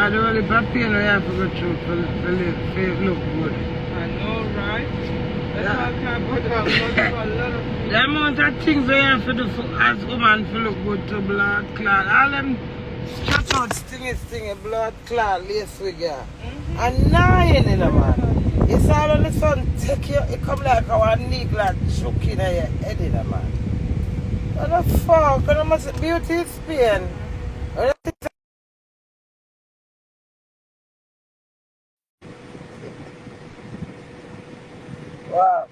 the only pain we have to go through for look good. I know, right? That's why I can't put a lot of the amount of things we have to do as women to look good to blood clot. All them stretch out stingy blood clot lace we get. And nine in a man. It's all on the sun take you, it come like our knee like choke in your head in a man. What the fuck? What must beauty is pain? Wow.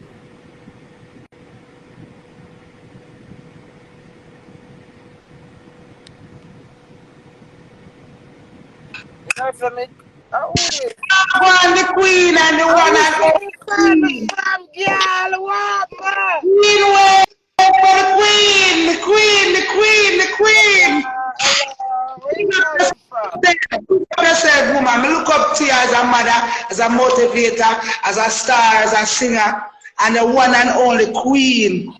That's a make. Oh, One the queen and the one and only. Some girl, what man? Queen way for the queen, the queen, the queen, the queen. Where you coming from? Yourself, woman. Me look up to you as a mother, as a motivator, as a star, as a singer, and the one and only queen.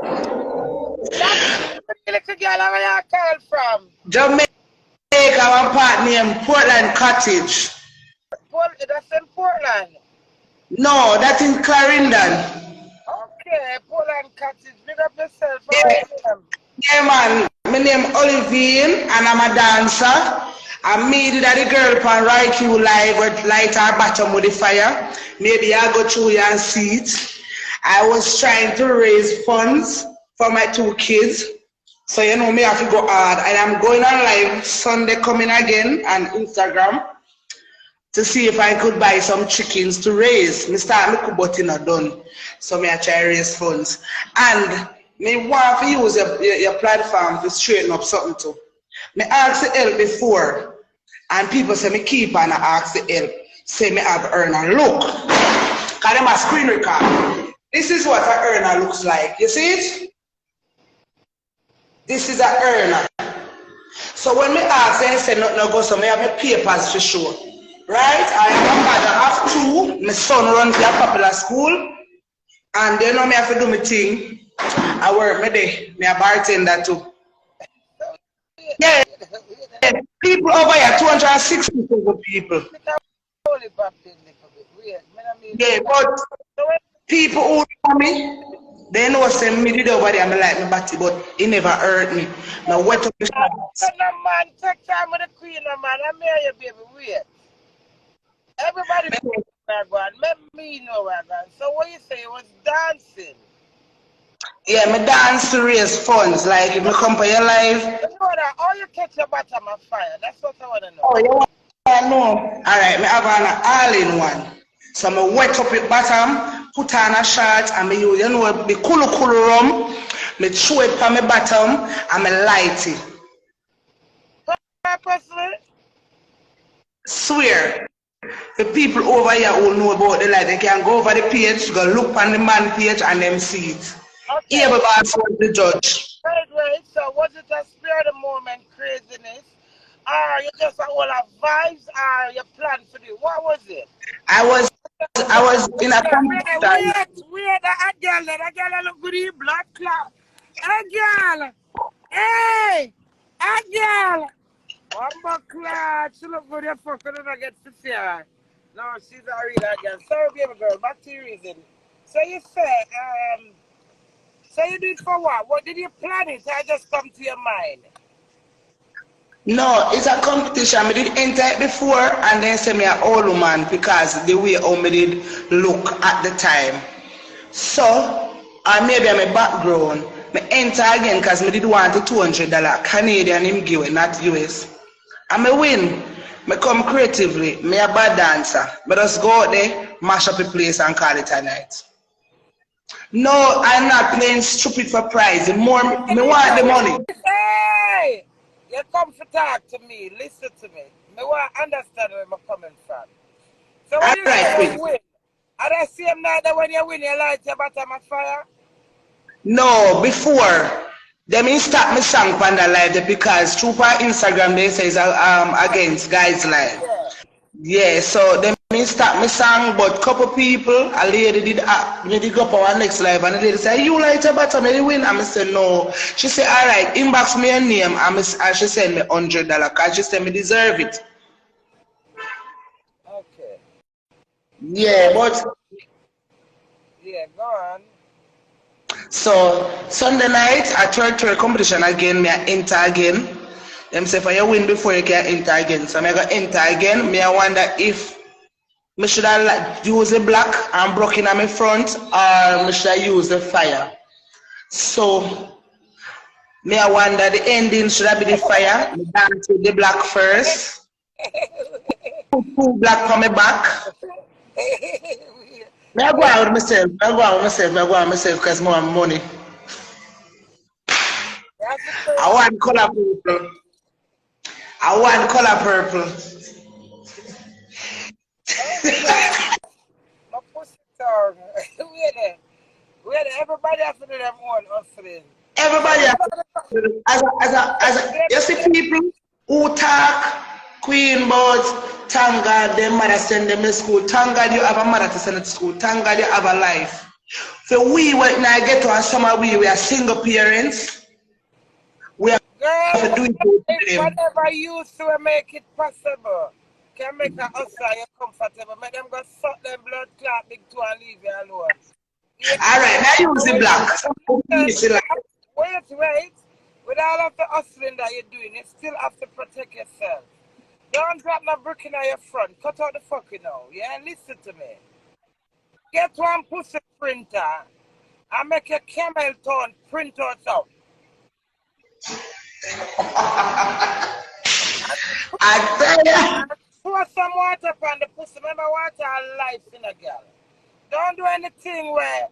That's the little girl where you call from? Jamaica, one part named Portland Cottage. That's in Portland. No, that's in Clarendon. Okay, Portland Cottage. Big up yourself. Yeah, man. My name is Olivine, and I'm a dancer. I made it at the girl pan right you live with light her bottom with the fire. Maybe I go through here and see it. I was trying to raise funds for my 2 kids. So you know me have to go hard. And I'm going on live Sunday coming again on Instagram to see if I could buy some chickens to raise. Me start my kuboti not done. So me I try to raise funds. And me want to use your platform to straighten up something too. Me ask the help before, and people say me keep on ask the help. Say me have earner. Look, cause them a screen record. This is what an earner looks like. You see it? This is an earner. So when me ask them, say no go, so me have my papers to show. Right? I have 2. My son runs a popular school, and they know me have to do my thing. I work my day. Me a bartender too. Yeah. People over here, 260 people. Yeah, but people who know me, they know send me did over there, I like my body, but it never hurt me. Now wet up the shots. Man, take time with the queen, man. I'm here, you baby. Wait. Everybody knows where I go. Let me know where I go. So what you say? It was dancing. Yeah, me dance to raise funds. Like if me come for your life. You know that all you catch your bottom of fire. That's what I want to know. Oh, you want to know? Alright, me have an all-in-one. So me wet up your bottom, put on a shirt, and me use, you know, the cool rum, me throw it on my bottom, and me light it. Purposely? Swear. The people over here who know about the light, they can go over the page, go look on the man page, and them see it. Okay. Everybody was the judge. Wait. So was it a spur of the moment craziness? Or you just all of vibes, or you plan for it? What was it? I was in a competition. Wait, that girl look good in blood clot. Hey girl! Hey! Hey girl! One more clot. She look good, you fucking don't get to see her. No, she's a real girl. Sorry, baby girl, back to your reason. So you say, so you did for what? What did you plan it? I just come to your mind. No, it's a competition. I did enter it before and then say me an old woman because the way how me did look at the time. So, maybe I'm a background. Me enter again because me did want the $200 Canadian him give it, not US. And me win. Me come creatively. Me a bad dancer. But just go out there, mash up the place and call it a night. No, I'm not playing stupid for prize. The more me want the money. Hey! You come to talk to me, listen to me. Me want to understand where I'm coming from. So when you say you win, at the same night that when you win, you light your bottom of fire? No, before. Them start me song on the live because through Instagram they say it's against guys live. Yeah, so them me start my song, but couple people, a lady did me did go up our next live, and the lady said, "You like to bottom, me win?" And I said, "No." She said, "All right, inbox me your name," and she sent me $100 because she said me deserve it. Okay. Yeah, but Yeah, go on. so Sunday night at third competition again, me I enter again. Them say for you win before you can enter again. So I go enter again. Me I wonder if me should I like use the black and broken on my front, or me should I use the fire. So me I wonder the ending should I be the fire? Me dance with the black first. Put black on my back. Me I go out with myself. Me I go out with myself. Me I go out with myself because more money. I want color purple. I want color purple. My pussy tongue. Where everybody has to do their own hustling. Everybody as you see people who talk Queen but thank God their mother send them to school. Thank God you have a mother to send to school. Thank God you have a life. So we when I get to a summer we are single parents. We have to do it. Whatever you to make it possible. Can make a hustle comfortable. Make them go suck them blood clot big two and leave you alone. Alright, now use the black. Wait. With all of the hustling that you're doing, you still have to protect yourself. Don't drop no brick in your front. Cut out the fucking now. Yeah, listen to me. Get one pussy printer and make a camel tone printouts out. I tell you. Pour some water upon the pussy. Remember, water and life in a girl. Don't do anything where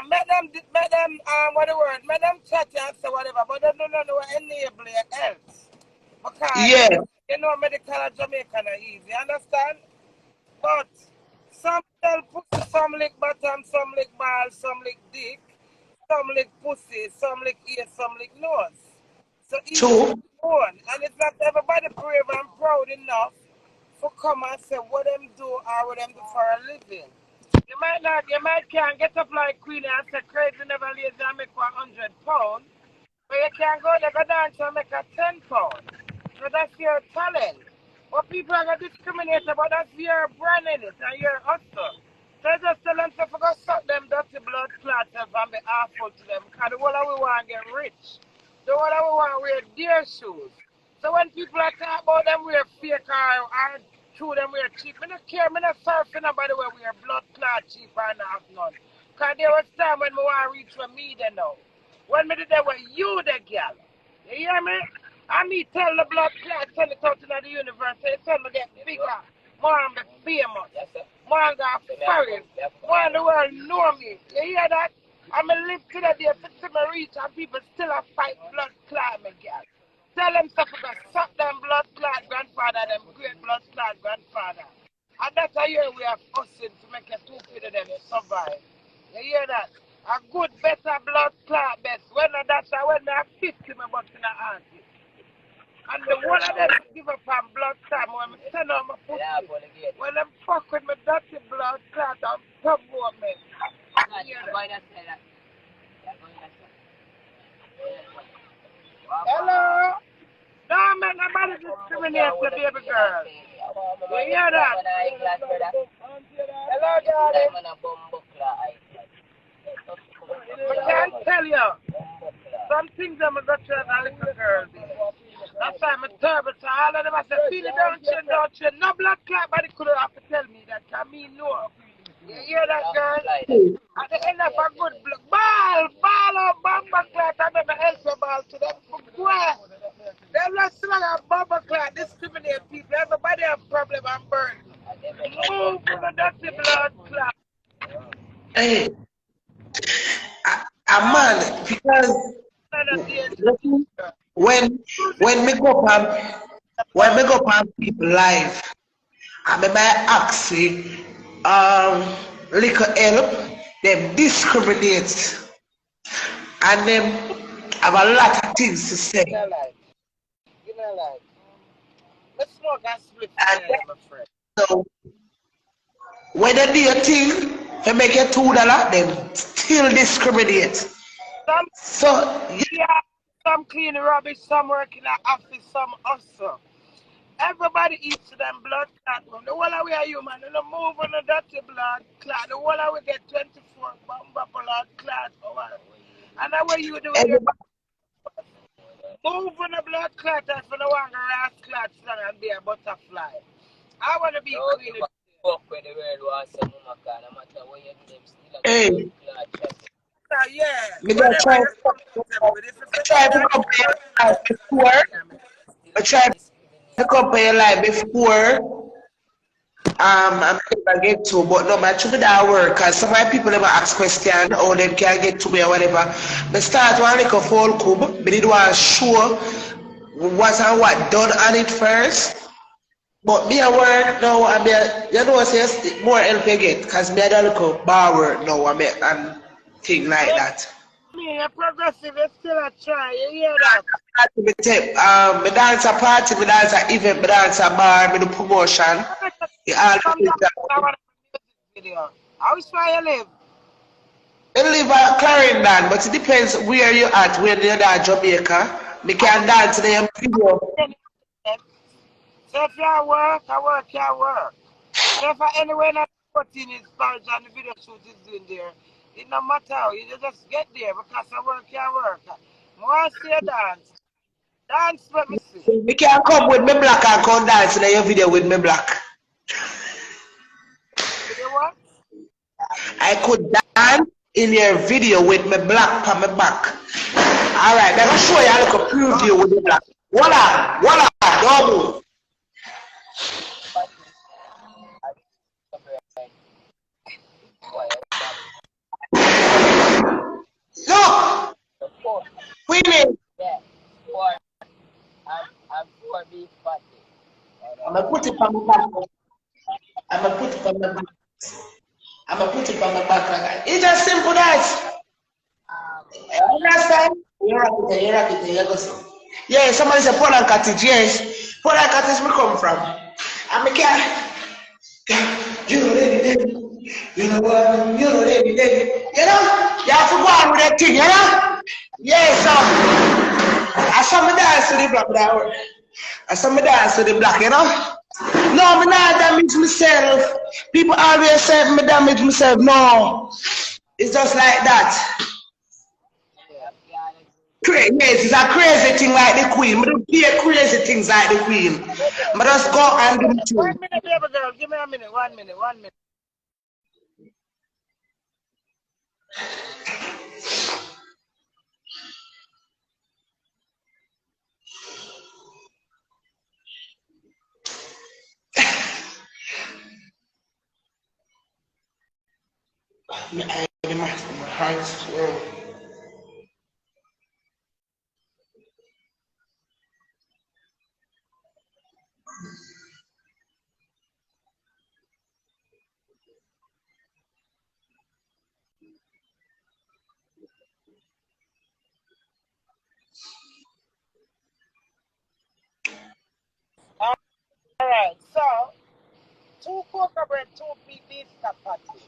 make them what the word, make them chat and say whatever, but they don't know enable your else. Because you know medical and Jamaican are easy, understand? But some tell pussy, some lick bottom, some lick ball, some lick dick, some lick pussy, some lick ear, some lick nose. So each one, and it's not everybody brave and proud enough to come and say what them do or what them do for a living. You might can't get up like Queenie and say crazy never lazy and make £100, but you can go there, go dance and make a £10. So that's your talent. But people are going to discriminate about that's your brand in it and your hustle. So just tell them to go suck them dirty blood clots and be awful to them. Because the whole of we want to get rich. The whole of we want to wear deer shoes. So when people are talking about them wear fake or true them wear cheap, I don't care. I don't surf nobody where wear blood clot cheap and have none. Because there was time when I want to reach for me then now. When me did that with you the girl. You hear me? And me tell the blood clot, send it out to the universe, so tell me get bigger. More I'm famous. More I'm foreign. More the world know me. You hear that? I'm a live to the day to me reach and people still a fight blood clot me girl. Tell them stuff about suck them blood clot grandfather, them great blood clot grandfather. And that's how we are fussing to make a stupid of them survive. You hear that? A good, better blood clot best. When that's when they have 50 me bucks in the auntie. And the one of them give up on blood clot when I send on my pussy. When them fuck with my dirty blood clot and promote me. Hello? Don't make nobody discriminate the baby girl. You hear that? Hello, darling. I can't tell you. Some things I'm going to tell a little girl. That's why I'm terrible to all of them. I said, feel it, don't you? No blood clot, but it could have to tell me that. Can me know. You hear that, girl? At the end of a good ball or bomber clot, I never else a ball to them. Why? They're not still a bomber clot, discriminate people. Everybody have problem and burn. Move to the dirty blood clot. Hey, I'm mad because when me go on people live, I remember actually little help them discriminate and them have a lot of things to say. Give me a light. Let's smoke and split, my friend. So Whether do you think to make you $2, then still discriminate. Some, So yeah, some clean rubbish, some work in an office, some hustle. Everybody eats them blood clot. The whole of we are human. You know, move on the dirty blood clot. The whole of we get 24 bumper blood clot. And that's what you do with your move on the blood clot and for the one grass clot and be a butterfly. I want to be clean. hey, Yeah. me gonna try to compare life before. I try to compare life before. I'm able to get to, but no, but through that work, because some of my people never ask questions or them can't get to me or whatever. But start one like a full cube, but it was sure what and what done on it first. But me a work now, I mean, you know, say more help you get, because me a do look a bar work now, I mean, and thing like that. Me, a progressive, you still a try, you hear that? Me dance a party, me dance a event, me dance a bar, me do promotion. Yeah, all the video. How is where you live? I live at Clarendon, but it depends where you at. When you're at Jamaica, me can dance there. Video. So if you work, I work, you work. So if anywhere not 14 is Paris and the video shoot is doing there, it no matter how, you just get there because I work, you work. More see you dance. Dance, let me see. Me can come with me black and come dance in your video with me black. You what? I could dance in your video with me black on my back. Alright, let me show you how to preview with the black. Voila, voila, don't move. Look! Queenie! I'm gonna put it on my back. I'm gonna put it on my back. I'm gonna put it on my back like that. It's as simple as. Understand? You're right there. Yeah, somebody said Poland cottage. Yes, Poland cottage we come from. I'm a cat. You know, you know what? You know, you have to go on with that thing, you know? Yeah, so I saw me dance to the black that way. I saw me dance to the black, you know? No, me not damage myself. People always say me damage myself. No, it's just like that. Yes, it's a crazy thing like the queen. I don't hear crazy things like the queen. But just go and do it. 1 minute, baby girl. Give me a minute. 1 minute. 1 minute. My heart's Alright, so 2 cocoa bread, 2 beef chapati.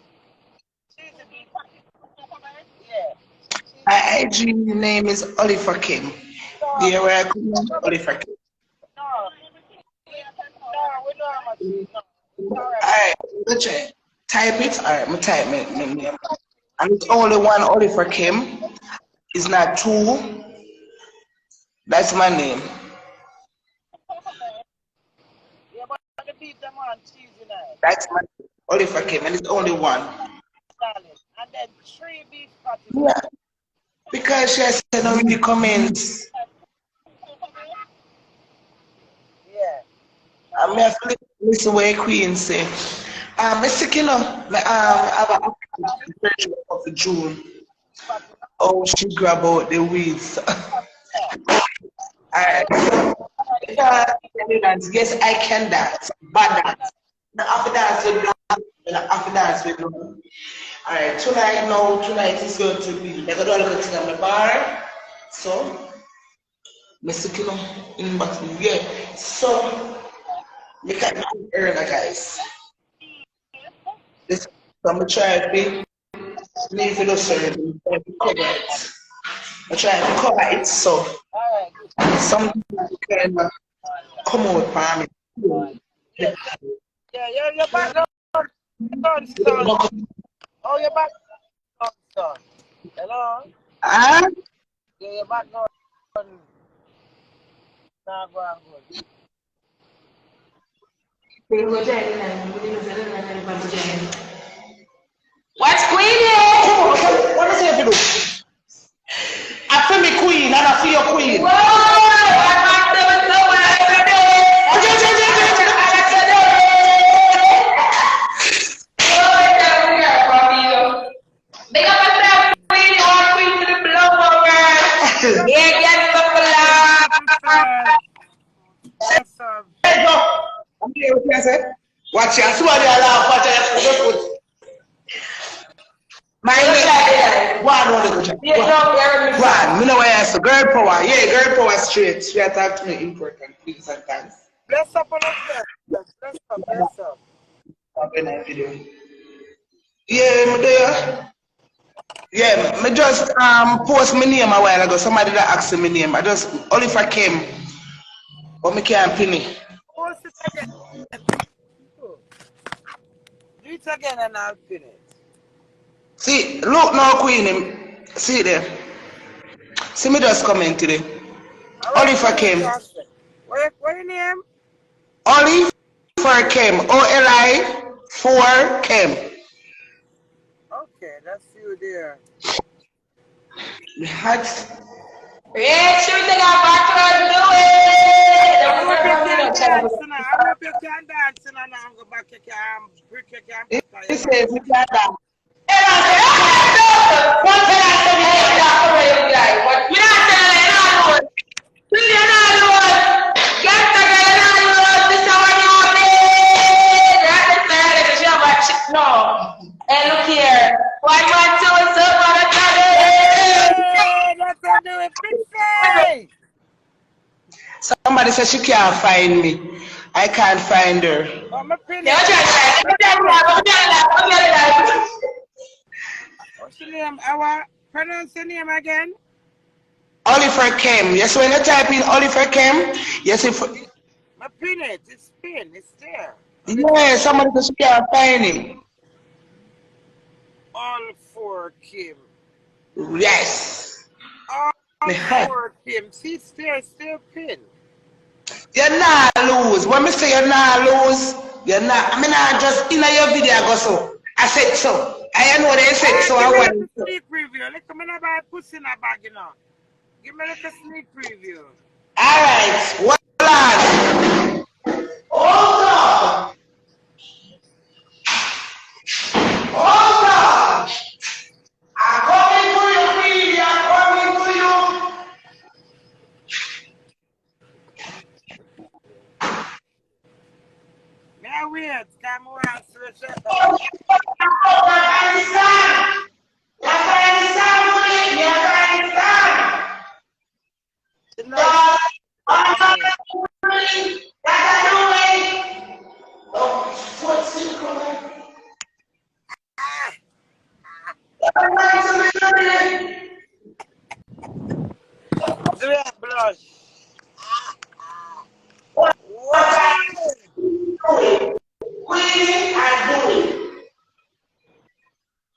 Cheesy beef. Yeah. my IG name is Oliver Kim. Do you where I come from? Oliver Kim. No, we know how much. No. Alright, let's check. Type it. Alright, I'm type my name. And it's only one Oliver Kim. It's not 2. That's my name. Yeah, but the beef them on cheesy night. That's my name. Oliver Kim, and it's only one. And then 3 beef patties. Yeah. Because she has said no in the comments. Yeah. I'm going to listen what Queen say. Mr. Killer, I have a version of the June. Oh, she grab out the weeds. Yes, I can dance. Bad dance. After dance with black, after dance with blue. Alright, tonight is going to be they're gonna do a little thing on the bar. So Mr. Killer in back yeah. So look at my earlier guys. So I'm trying to leave it certain cover it. I'm trying to cover it so something can come out for me. Yeah, your background son. Oh, your background son. Hello? Ah? Yeah, your background not going good. What's Queenie? What is it you do? I feel me queen and I feel your queen. Whoa! Watch your swallow your laugh, watch your foot. My one, me know why I ask girl power. Yeah, girl power straight. She talk to me important things sometimes. Bless up on us, bless up. Yeah, me there. Yeah, me just post my name a while ago. Somebody that asked me name. I just only if I came, but me can't pin it. Post it again. Do it again and I'll pin it. See, look now, Queenie. See there. See me just comment today. Only if I came. What your name? Only for Kim. OLI for Kim. Okay, that's you there. What? Yeah, should we take our back and do it? I hope you can dance and I'm go back you can brick you can. He says you can't dance. One thing I said, hey, I'm not guy. But you're not telling me, you're not alone. Get the girl, you're not alone. This is what you're doing. That's the side of the show, but no. And look here. 1, 1, 2, so for the That's how do it, Pixie. Somebody says she can't find me. I can't find her. I'm a pin. What's your name? Pronounce your name again. Oliver Kim. Yes, when you type in Oliver Kim, yes, if. My pin it. It's pin. It's there. Yeah, somebody says she can't find him. All for Kim. Yes. All for Kim. See, it's there. Still pin. You're not lose. When me say you're not lose, you're not. I mean, I just in your video go so. I said so. I know they said so. I want to sneak preview. Look, I'm gonna buy pussy in a bag, you know. Give me like a sneak preview. All right. Hold on. Hold on. Hold on. I'm coming to you, Queenie. I'm coming to you. Yeah, weird. Come around to the shop. Do it, blush. What? Queenie, I do it.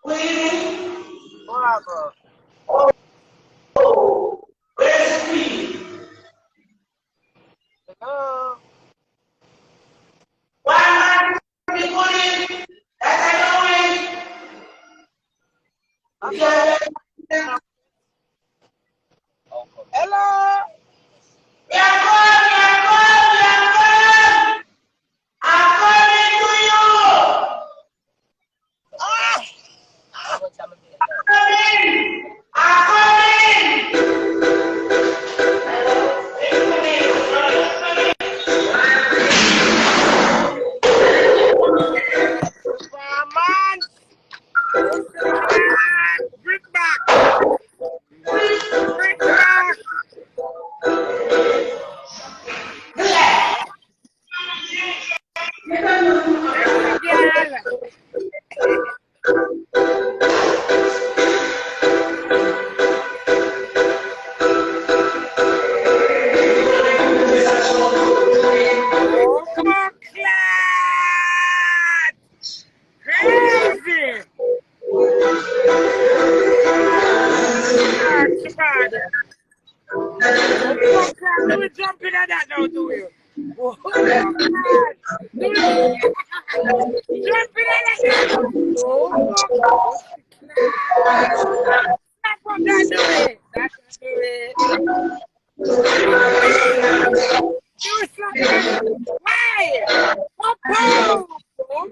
Queenie. Bravo. Oh, where's the Queen? Hello. Why am I recording? That's annoying. Hello. We are coming, we are coming, we are coming. I'm coming to you. I'm coming. I'm coming. Man. Bring back. Bring back. hear that now, do you? Oh, God. Do it. Jump in like that. Oh, that's what that do it. That's what do it. You slap that. Why? Oh, boom. Oh,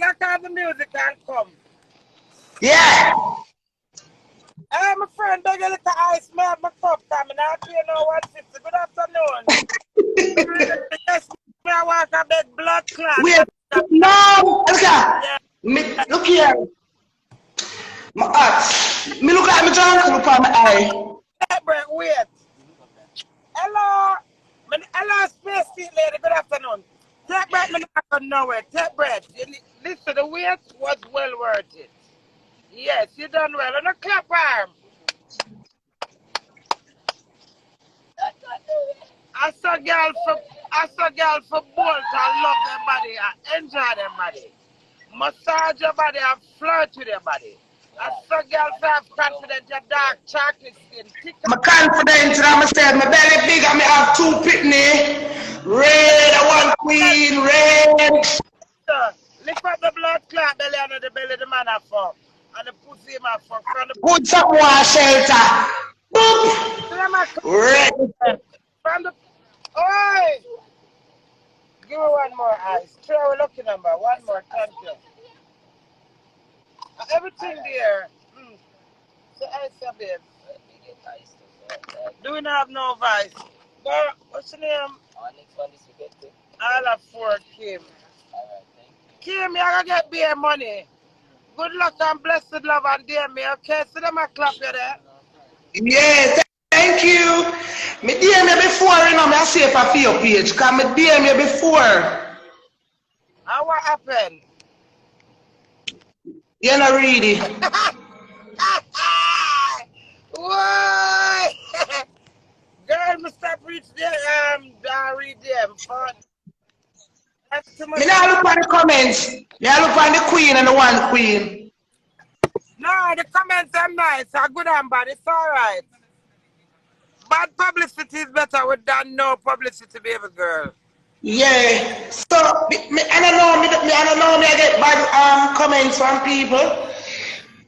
Let out the music and come. Yeah. Hey, my friend, beg a little ice, man. My cup coming out here now. 150. Good afternoon. Yes, I want a big blood clot. Wait. No. Look here. My heart. Me look like me drunk. Look at my eye. Wait. Hello. Hello, space seat lady. Good afternoon. Take breath, me not going nowhere. Take breath. Listen, the wait was well worth it. Yes, you done well. And a clap arm. I saw girl for bolt and love their body and enjoy their body. Massage your body and flirt with your body. I saw girl for have confidence, your dark chocolate skin. I'm confident and I'm saying my belly big and me have two pitney. Red, one queen, red. Lift up the blood clot belly under the belly the man have fuck. And the pussy him have fuck. Put some more shelter. Boop. Red. From the... Oi! Give me one more ice. Three our lucky number. One more. Thank you. Everything there. So ice up there. Do we not have no vice? Girl, what's your name? Next one is we get to. I'll have 4 Kim. Alright, thank you. Kim, you're gonna get beer money. Good luck and blessed love and dear me, okay? So them a clap you there. Yes, thank you. Me DM you before, you know, me I say for your page. Cause me DM you before. And what happened? You're not ready. Why? Girl, me stop reach there, read them. Fun. Me now look on the comments. Me now look on the queen and the one queen. No, the comments are nice. Are good and bad. It's alright. Bad publicity is better with than no publicity, baby girl. Yeah. So I don't know me I get bad comments from people.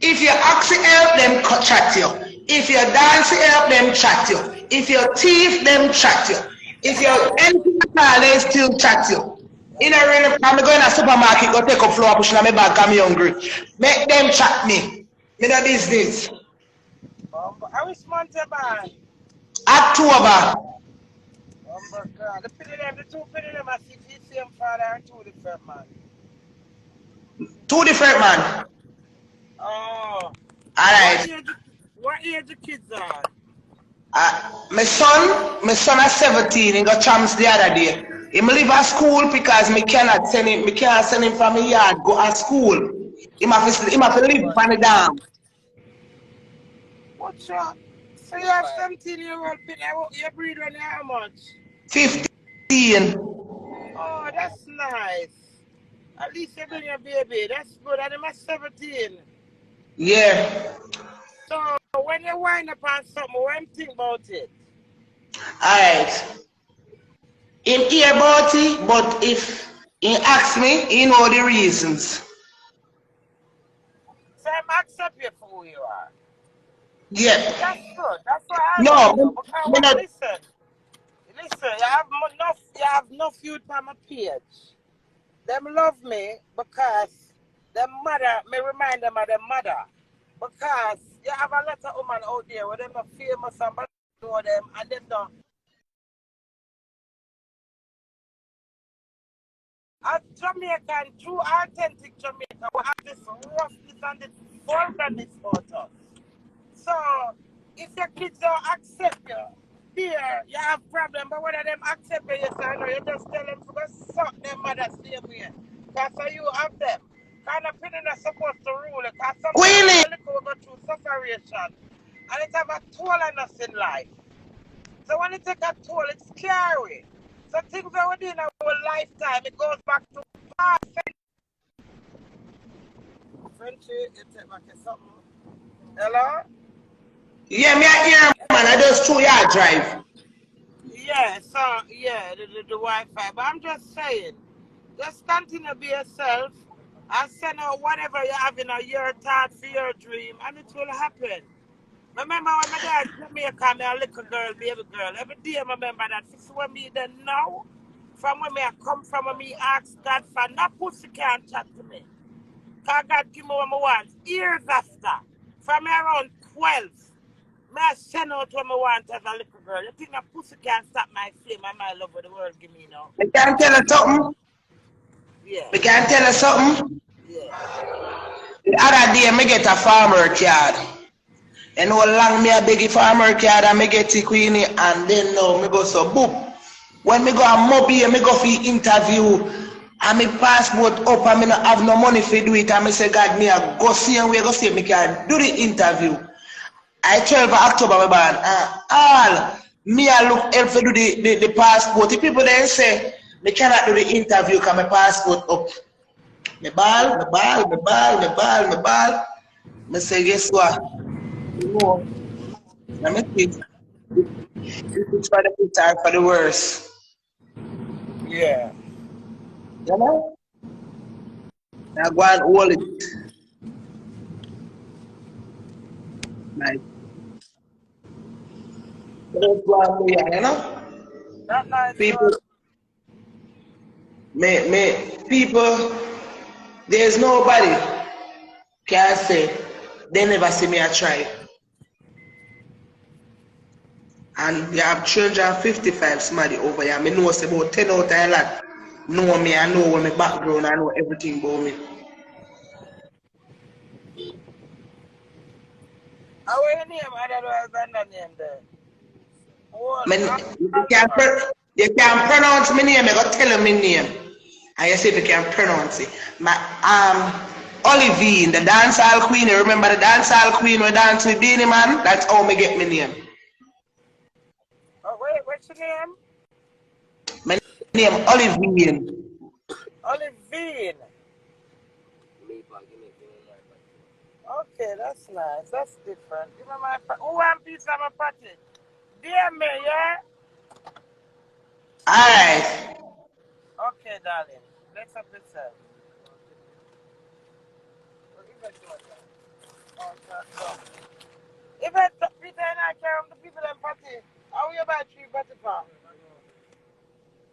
If you ask to help them chat you. If you dance to help them chat you. If you thief them chat you. If you anything at all they still chat you. In a really, I'm going to a supermarket, go take a floor, pushing on my bag, I'm hungry. Make them chat me. Me the business. I wish month about October. Oh my God. The two penny them are same father and 2 different man. 2 different man. Oh. Alright. What age the kids are? My son is 17, he got champs the other day. He leave at school because me can't send him from the yard, go at school. He have to live on the dam. What's up? So you have 17-year-old kid, you breed when you how much? 15. Oh, that's nice. At least you bring your baby. That's good. And I'm 17. Yeah. So when you wind up on something, what do you think about it? Alright. Him hear about it, but if he asks me, he know the reasons. So I'm accept you for who you are. Yeah. That's good. That's what I No, listen, you have enough youth on my page. Them love me because them mother, me remind them of their mother. Because you have a lot of women out there where them are famous and know them and them don't. As Jamaican, true authentic Jamaican, we have this roughness and this vulgarness about us. So If your kids don't accept you, dear, you have problem. But whether them accept you, yes or no, you just tell them to go suck them mother same way. Because so you have them. Kind of feeling not supposed to rule it. Because sometimes when Queenie, you little go through separation, and it have a toll on us in life. So when it take a toll, it's scary. So things that we do in our lifetime, it goes back to past. Friendship, you take back something. Hello? yeah, me I hear man, I just 2 yard drive. Yeah, so yeah, the Wi-Fi. But I'm just saying, just continue to be yourself and send out whatever you have in your thought for your dream, and it will happen. Remember when my dad told me call me a little girl, baby girl. Every day I remember that. This is when me then now, from when me I come from, when me ask God for no pussy can't chat to me. Because God give me what I want. Years after, from me around 12. Me I send out what I want as a little girl. You think a pussy can stop my flame and my love for the world give me now? I can tell you something. Yeah, I can tell you something. yeah. The other day, me get a farmer card. And how long me a beg a farmer card and me get it Queenie and then now me go so boop. When me go a mobile, me go for interview and me passport up and me not have no money for do it and me say God me a go see and we go see me can do the interview. I 12 October me born. All me a look help for do the passport. The people then say me cannot do the interview because my passport up. Me ball, me ball, me ball, me ball, me ball. Me say guess what? No. Let me see. This is for the better for the worse. Yeah. You know? I go and hold it. Like, just go and do it, you know? That nice People, one. people, there's nobody can say they never see me a try. And you have 355 somebody over here. I know it's about 10 out of a lot. Know me, I know my background, I know everything about me. How are your name? Otherwise than the name there. Oh, Man, you can pronounce my name, I got tell you my name. And you see if you can pronounce it. My Olivine, the dancehall queen. You remember the dancehall queen we dance with Beanie Man? That's how me get my name. Oh, wait, what's your name? My name Olivine. Olivine. Okay, that's nice. That's different. Give me my who want piece of my party? Dear me, yeah? Alright. Okay, darling. Let's up yourself. If I Peter and I carry the people in party, how we about 3 party for?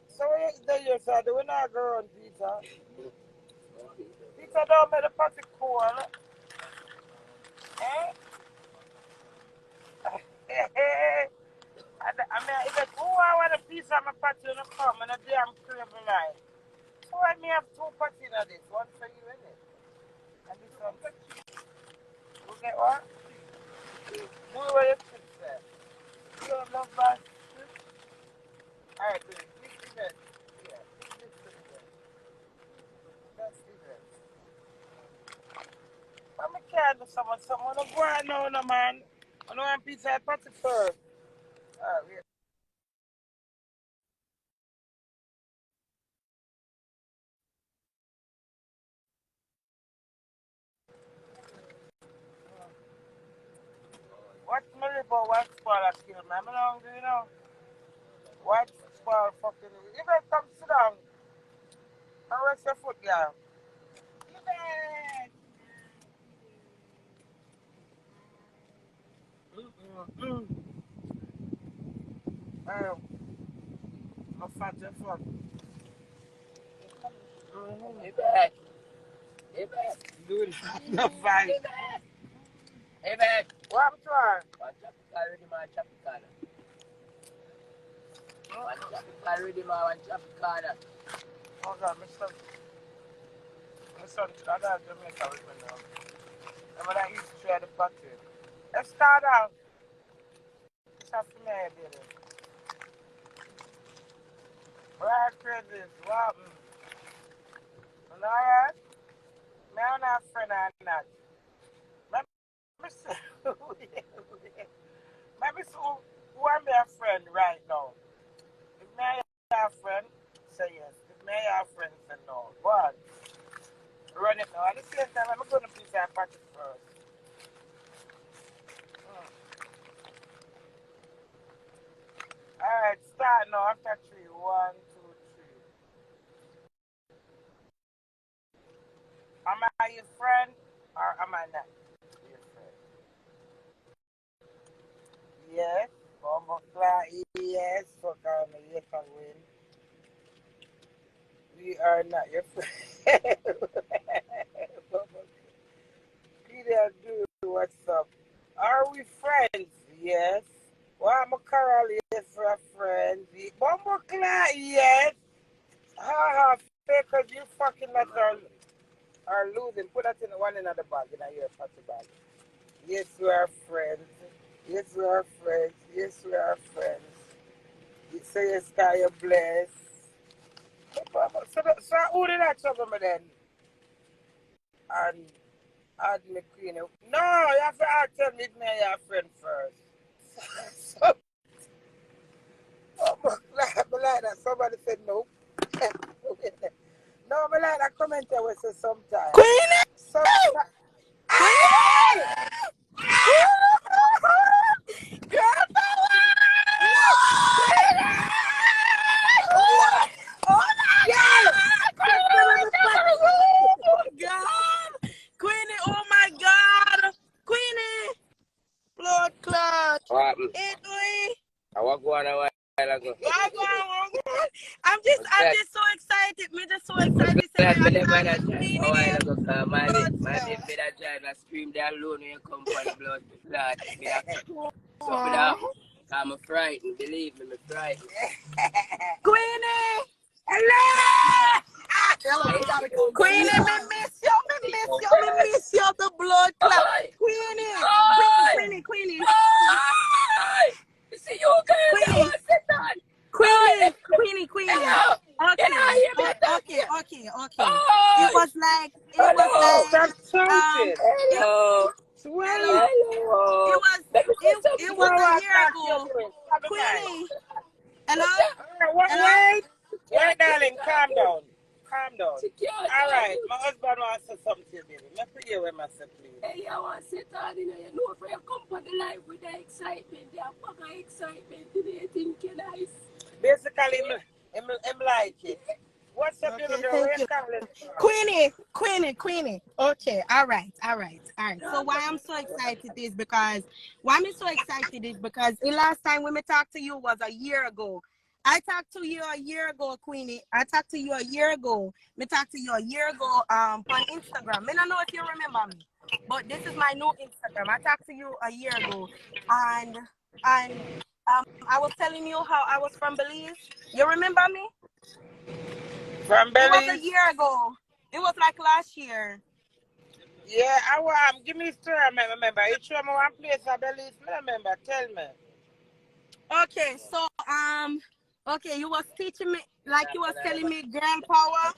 So the year sir, do we not go on Peter? Peter don't make the party cool. Eh? I mean, if it's who I want a piece of my party in the come and a damn crazy line. So I may have 2 parties in this. One for you, innit? And this one. You get what? Do what you think, sir. You don't love that. Alright, do it. This event. Yeah, this event. That's event. I'm a kid of someone don't go out now, no man. I know I'm pizza at party first. Alright, wait. What money for what spoiler skill, man? I'm not hungry, you know. What spoil fucking. You better come sit down and rest your foot, girl. You better. I'm fat and fuck. Hey, back. Hey, back. Dude, no fight. Hey, back. What I'm trying? One tropical ready, man, tropical. One tropical ready, man, one tropical. Oh, God, my son, I got Jamaica with me now. I'm going to eat straight at the party. Let's start out. Tough me, baby. Right, Chris, what? Alright? Me and a friend or not. Maybe so. Maybe so. Who am a friend right now? If me a friend, say yes. If me a friend, say no. But run it now. At the same time, I'm going to please our party first. Alright, start now after 3. 1, 2, 3. Am I your friend or am I not your friend? Yes. Yes. Fuck on me. Yes, I win. We are not your friend. Peter, do what's up? Are we friends? Yes. Well, I'm a Carol, yes, we're friends. Bumble Clan, yes. Ha ha, because you fucking nuts are losing. Put that in one in the bag, in your party bag. Yes, we are friends. Yes, we are friends. Yes, we are friends. You say yes, God, you're blessed. So who did I trouble me then? And add me Queenie. No, you have to tell me if me and your friend first. So, like that. Somebody said no. No, but like that comment I will say sometimes. Queenie! Sometimes. Girl power! Queenie, oh my God! Queenie! Blood clot! What happened? I walk one a while ago. I'm just so excited. Me just so excited. Glad me never that drive a while ago, cause man, if me that drive and scream there alone when you come for the blood clot, me that so me that, I'm frightened, believe me, I'm frightened. Queenie! Hello! Queenie, me miss you, the blood clot. Queenie. You see you guys, I want to sit down. Queenie. Okay. It was like, Stop shouting. Hello. Swear. it was a year ago. Queenie. Hello? Wait, darling, calm down. All right, my husband wants to say something to you, baby. Let me hear what I say, please. Hey, I want to sit down, you know, for your company life with the excitement, the fucking excitement today, thinking nice. Basically, I'm like it. What's up, you know, girl? Where you calling from? Queenie. Okay, all right. So why I'm so excited is because the last time when we talked to you was a year ago. I talked to you a year ago, Queenie. Me talked to you a year ago on Instagram. I don't know if you remember me, but this is my new Instagram. I talked to you a year ago, and I was telling you how I was from Belize. You remember me? From It Belize? was a year ago. It was like last year. Yeah, I want. Give me a story, I remember. You show me one place I Belize. I remember. Tell me. Okay, so okay, you was teaching me, like you was telling me girl power,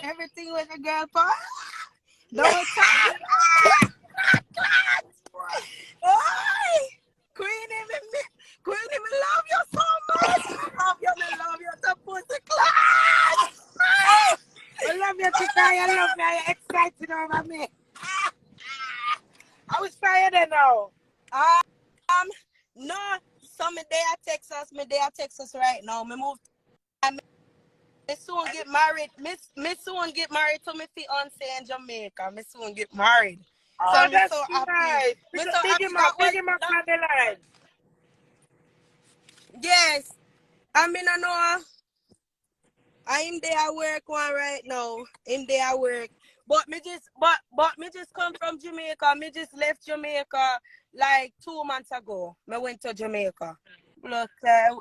everything with a girl power. Double time. Queenie, me love you so much. Me love you to pussy class. I love you, Tika. I love you. You're excited over me. I was tired now. No, so me day at Texas right now. Me move. Me soon get married. Me soon get married to me fiance in Jamaica. Me soon get married. Oh, So that's so nice. happy. Me so Big happy him that up was on the line. yes. I mean I know I'm there at work one right now. I'm there at work. But me just come from Jamaica. Me just left Jamaica like 2 months ago. Me went to Jamaica. Look, Where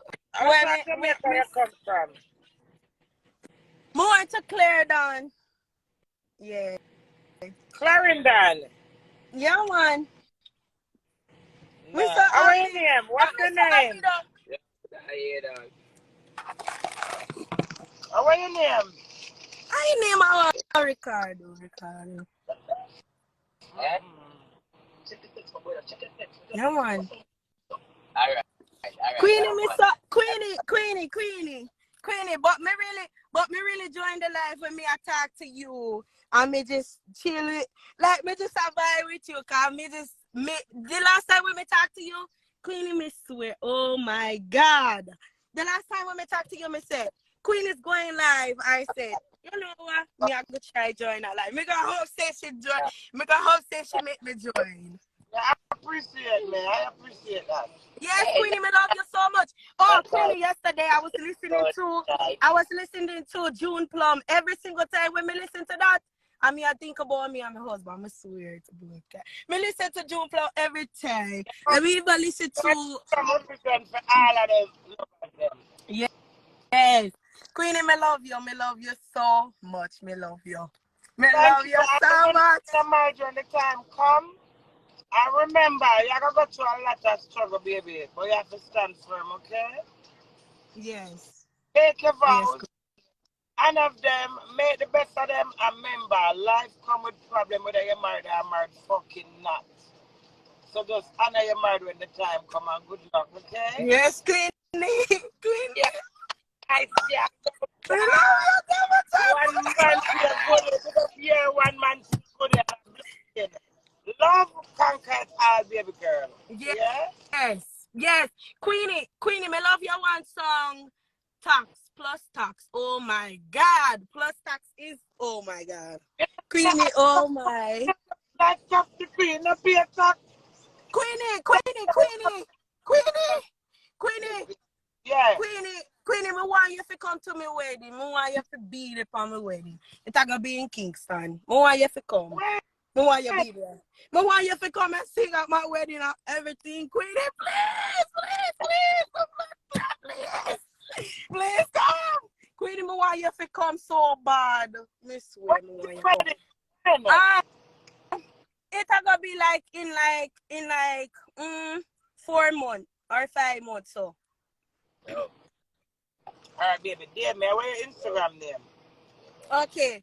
Jamaica you come from? More to Clarendon. Yeah. Clarendon. Yeah, man. Me so How are your happy. name? What's Me your so happy name? though. Yeah, dog. How are your name? I name our Ricardo. Eh? Yeah, man. Alright. Queenie, me so Queenie. But me really join the life when me attack to you and me just chill with, like me just survive with you. Cause the last time when me talk to you, Queenie, me swear, oh my God. The last time when me talk to you, me said, Queen is going live. I said, you know what? Me I go try join that live. Me gonna hope say she join. Me gonna hope say she make me join. I appreciate, man. I appreciate that. Yes, Queenie, me love you so much. Oh, Queenie, yesterday I was listening to June Plum every single time when me listen to that. I mean, I think about me and my husband. I swear to God. Me listen to June Plum every time. And we even listen to I'm represent for all of them. yes. Queenie, me love you. Me love you so much. Me love you. Me Thank love you. you I'm so going much. to marriage when the time come. And remember, you're going to go through a lot of struggle, baby. But you have to stand firm, okay? Yes. Take your Yes. vows. Honor them. Make the best of them. And remember, life come with problem whether you're married or married fucking not. So just honor your married when the time come and good luck, okay? Yes, Queenie. Queenie. Yeah. I see. Me love you so One much. man feel good. Yeah, one man feel good. Love conquers all, baby girl. Yeah? Yes. Queenie, me love your one song. Tax plus tax. Oh my God. Plus tax is oh my God. Queenie, oh my. That's just the queen, not be a talk. Queenie. Yeah. Queenie, me want you to come to my wedding. Me want you to be there for my wedding. It's gonna be in Kingston. Me want you to come. Me want you to be there. Me want you to come and sing at my wedding and everything. Queenie, please come. Queenie, me want you to come so bad. Me swear, me want you to come. It's gonna be like in 4 months or 5 months. So. All right, baby. Damn, man. Where your Instagram name? Okay.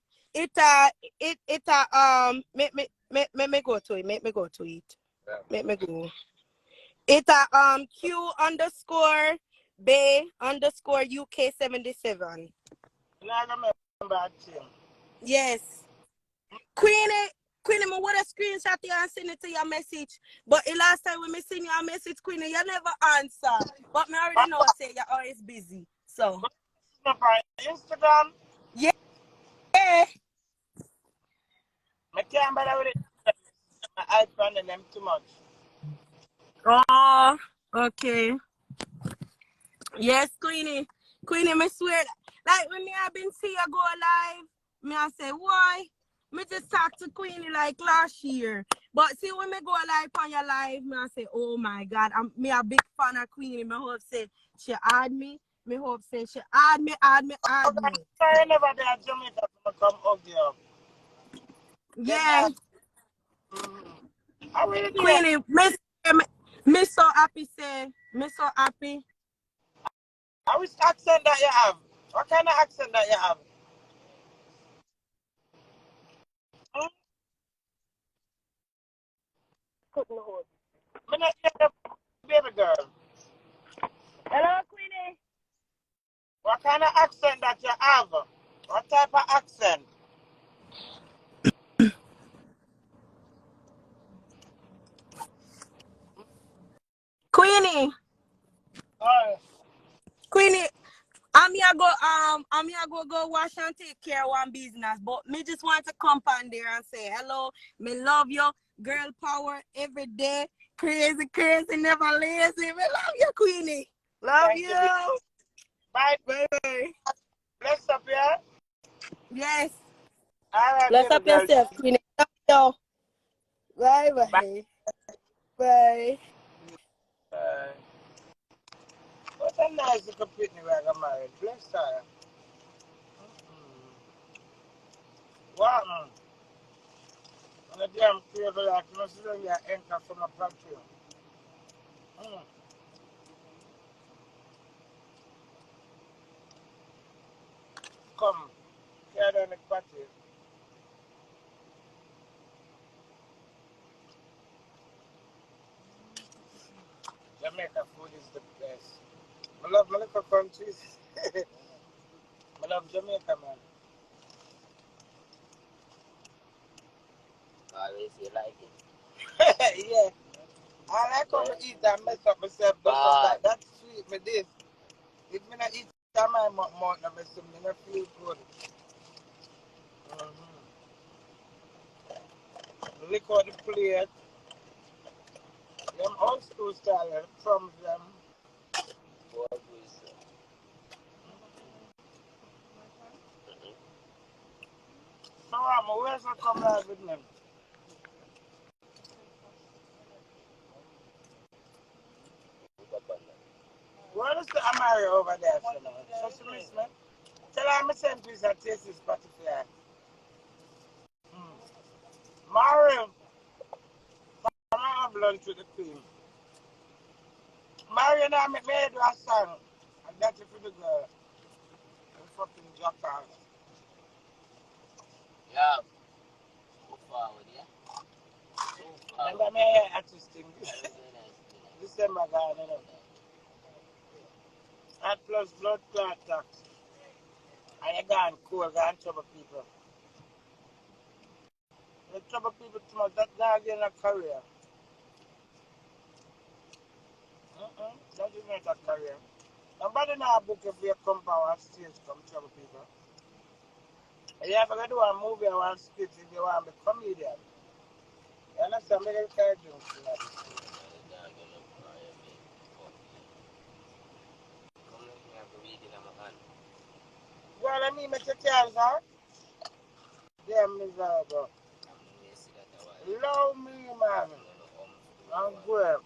Make me go to it. Make me go to it. Make me go. It's Q underscore Bay underscore UK 77. I don't remember that thing. Yes. Queenie, me would have screenshot you and send it to your message. But the last time when me send your message, Queenie, you never answer. But me already know say you're always busy. So Up on Instagram. yeah. I can't bother with it. I iPhone and them too much. Oh, okay. Yes, Queenie, me swear. Like when me have been see you go live, me I say why? Me just talk to Queenie like last year. But see when me go live on your live, me I say, oh my God, me a big fan of Queenie. Me hope say she add me. Me hope say she add me. I never there Jamaica to come hug you up. Yeah, I really do. Queenie, me so happy say, me so happy. Which accent that you have? What kind of accent that you have? Hmm? Me not hear the baby girl. Hello, Queenie. What kind of accent that you have? What type of accent? Oh, Queenie, I'm here go wash and take care of one business, but me just want to come on there and say hello. Me love you, girl power every day. Crazy, never lazy. Me love you, Queenie. Love thank you. you. Bye. Bye. Bless up, yeah? Yes. All right, Bless baby up girl. yourself, Queenie. Love you. Bye. Bye. Bye. What a nice little pitney where I got married. Bless her. Wow. And the damn crazy like, you know, she don't get enter from a factory. Come, carry on the party. Jamaica food is the best. I love my little countries. I love Jamaica, man. Always you like it. Yeah. I like how I eat and mess up myself. That's sweet, me this. If me not eat that my mouth, I mess up, me not feel good. Lick out the plate. Them old school style, from them. What was So, where's the come live with me? Where is the Amari over there, so now? So, she miss me. Tell her I'm a send piece of taste is Spotify. Mari, I'm going to have lunch with the queen. Mari and I made a song. And that's it for the girl. The fucking jackass. yeah. Go forward, yeah. Remember me artisting. December gone, you know. That plus blood clot tax. And you gone cool, gone trouble people. You trouble people too much, that's not getting a career. That is not a career. Nobody know a book if you come power and stage come trouble people. You have to do a movie or one skit if you want to be a comedian. You understand? Me they can't do it. Well, let me make your chance, huh? Yeah, miserable. Love me, man. I'm good.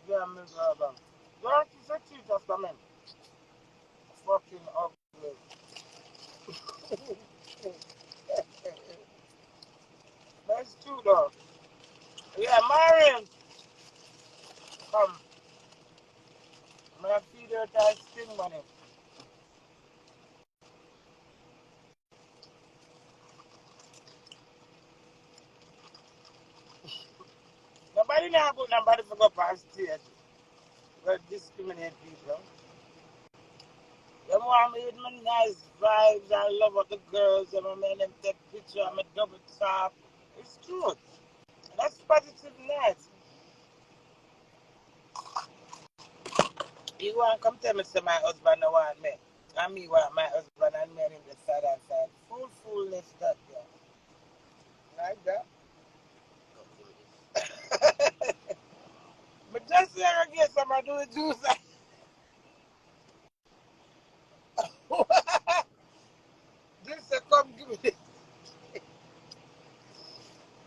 Yeah, miserable. Don't you say cheat us, man. Fucking ugly. That's true, though. Yeah, Marion. Come. I'm going to feed her that sting money. Nobody now put nobody for go past stage. But discriminate people. Them want me with my nice vibes. I love all the girls. And I make them take picture. I'm a double tap. It's true. That's positiveness. You want to come tell me say my husband don't want me. And me want my husband and me in the side and side. Foolness that, yeah. Like that. But just here again, somebody do it juice. This say come give me this.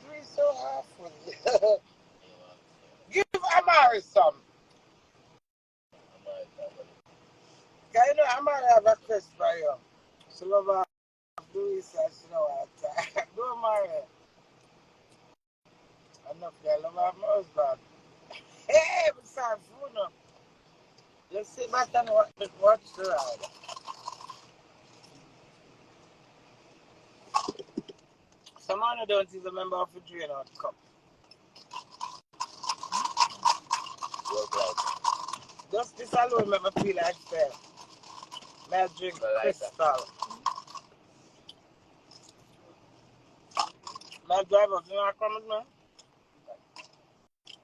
Do it so hard for you. Give Amari some. Can you know Amari have a quest for you? She love her. Do research, you know what? Do Amari. Enough girl love her husband. Hey, but sorry, food up. Just sit back and watch the ride. Some man don't even remember how to drain out cup. Just this alone make me feel like fair. May I drink crystal. My driver, you want to come with me?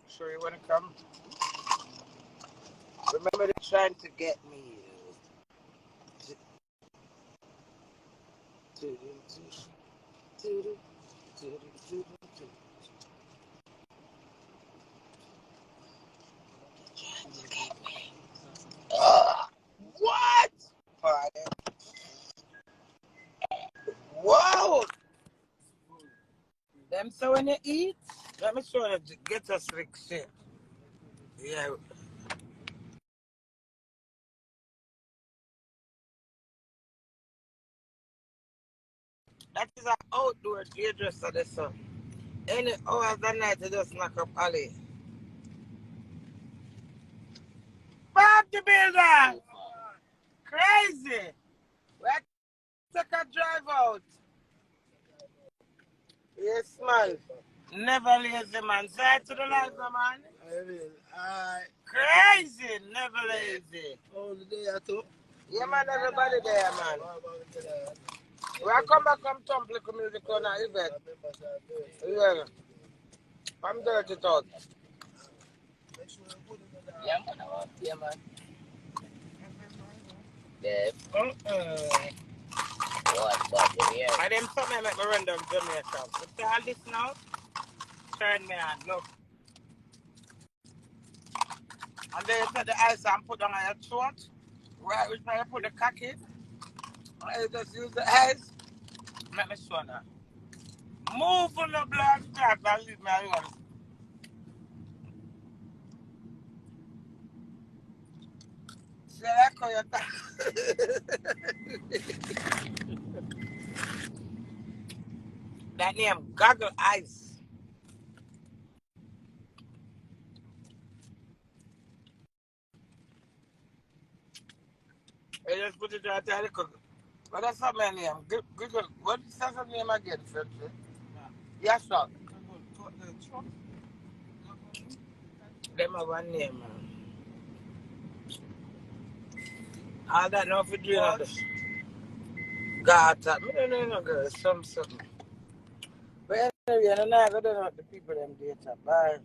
Sure you want to come? Remember they're trying to get me. What? Whoa! Them so when you eat, let me show you, get us Rick shit. Yeah. That is an outdoor hairdresser this so. Any hour of the night you just knock up alley. Bob the Builder. Crazy. Let's take a drive out. Yes, man. Never lazy, man. Say it to the life, man. Crazy. Never lazy. Oh, the day I took. Yeah, man. Everybody there, man. When I come back from Tumble Community Corner event. Yeah. I'm dirty talk. Yeah, man. Yeah, man. Yeah. What, yeah. And them something make me run down Jamaica. But all this now, turn me on. Look. And then you take the ice and put on your throat. Right, which way you put the cocky. And you just use the ice. Make me show now. Move on the blood clot and leave me alone. See, I call you that name, Goggle Ice. You just put it right there, the cook. But that's not my name. Google. What is that name again, Fred? Yeah, sure. Them have one name, man. All that now for doing all this. God, no, girl. Something. But anyway, I don't know what the people them data. Bye.